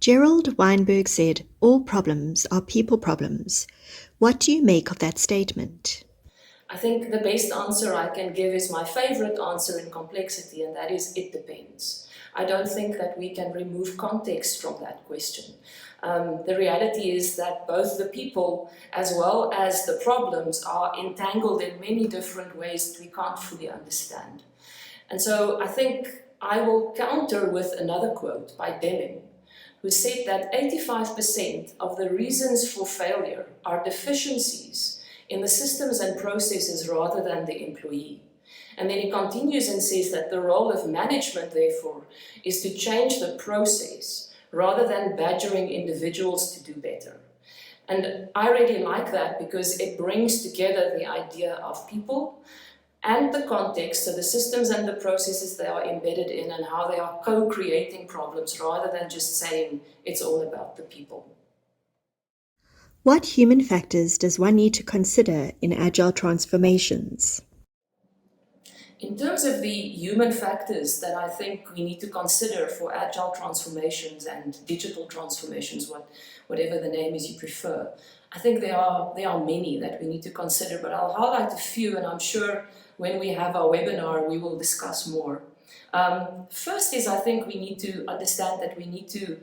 Gerald Weinberg said, "All problems are people problems." What do you make of that statement? I think the best answer I can give is my favorite answer in complexity, and that is it depends. I don't think that we can remove context from that question. The reality is that both the people as well as the problems are entangled in many different ways that we can't fully understand. And so I think I will counter with another quote by Deming, who said that 85% of the reasons for failure are deficiencies in the systems and processes rather than the employee. And then he continues and says that the role of management, therefore, is to change the process rather than badgering individuals to do better. And I really like that because it brings together the idea of people and the context, so the systems and the processes they are embedded in and how they are co-creating problems rather than just saying it's all about the people. What human factors does one need to consider in agile transformations? In terms of the human factors that I think we need to consider for agile transformations and digital transformations, whatever the name is you prefer, I think there are many that we need to consider, but I'll highlight a few, and I'm sure when we have our webinar we will discuss more. First is I think we need to understand that we need to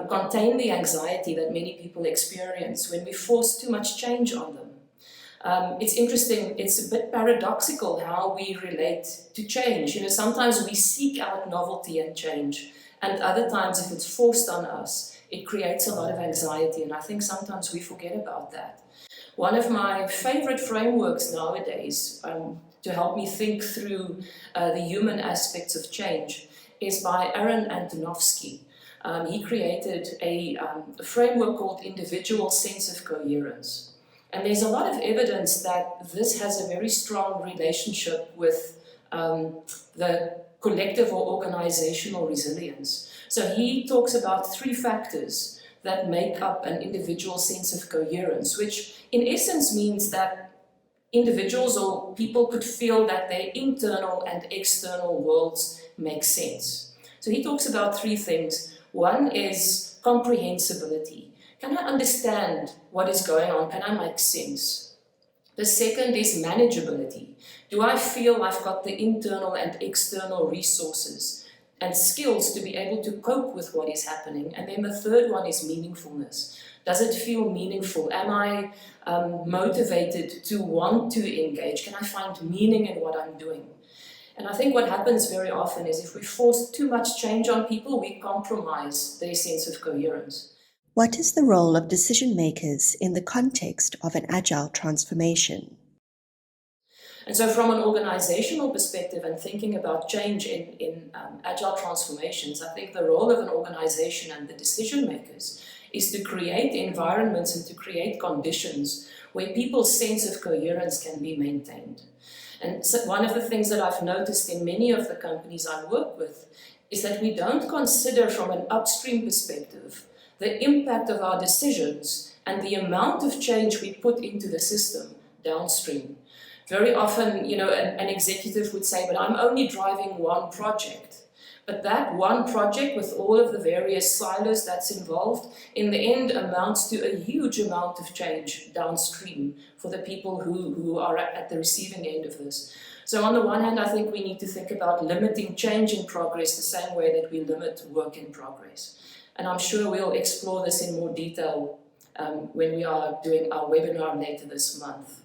contain the anxiety that many people experience when we force too much change on them. It's interesting, it's a bit paradoxical how we relate to change. You know, sometimes we seek out novelty and change, and other times if it's forced on us, it creates a lot of anxiety, and I think sometimes we forget about that. One of my favorite frameworks nowadays to help me think through the human aspects of change is by Aaron Antonovsky. He created a framework called individual sense of coherence. And there's a lot of evidence that this has a very strong relationship with the collective or organizational resilience. So he talks about three factors that make up an individual sense of coherence, which in essence means that individuals or people could feel that their internal and external worlds make sense. So he talks about three things. One is comprehensibility. Can I understand what is going on? Can I make sense? The second is manageability. Do I feel I've got the internal and external resources and skills to be able to cope with what is happening? And then the third one is meaningfulness. Does it feel meaningful? Am I motivated to want to engage? Can I find meaning in what I'm doing? And I think what happens very often is if we force too much change on people, we compromise their sense of coherence. What is the role of decision makers in the context of an agile transformation? And so from an organizational perspective and thinking about change in agile transformations, I think the role of an organization and the decision makers is to create environments and to create conditions where people's sense of coherence can be maintained. And so one of the things that I've noticed in many of the companies I work with is that we don't consider from an upstream perspective the impact of our decisions and the amount of change we put into the system downstream. Very often, you know, an executive would say, but I'm only driving one project. But that one project with all of the various silos that's involved, in the end amounts to a huge amount of change downstream for the people who are at the receiving end of this. So on the one hand, I think we need to think about limiting change in progress the same way that we limit work in progress. And I'm sure we'll explore this in more detail when we are doing our webinar later this month.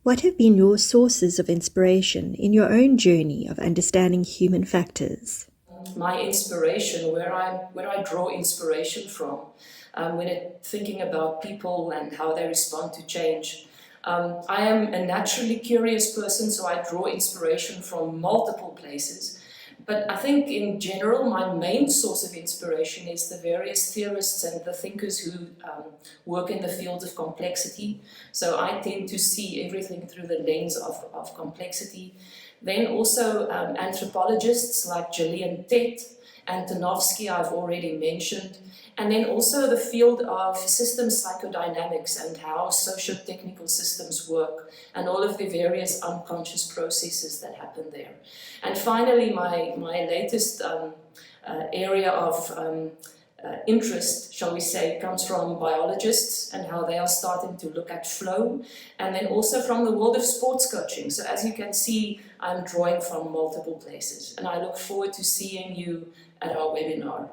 What have been your sources of inspiration in your own journey of understanding human factors? My inspiration, where I draw inspiration from, thinking about people and how they respond to change. I am a naturally curious person, so I draw inspiration from multiple places. But I think in general, my main source of inspiration is the various theorists and the thinkers who work in the field of complexity. So I tend to see everything through the lens of complexity. Then also anthropologists like Gillian Tett, Antonovsky I've already mentioned, and then also the field of systems psychodynamics and how socio-technical systems work and all of the various unconscious processes that happen there. And finally, my latest area of interest, shall we say, comes from biologists and how they are starting to look at flow, and then also from the world of sports coaching. So as you can see, I'm drawing from multiple places, and I look forward to seeing you at our webinar.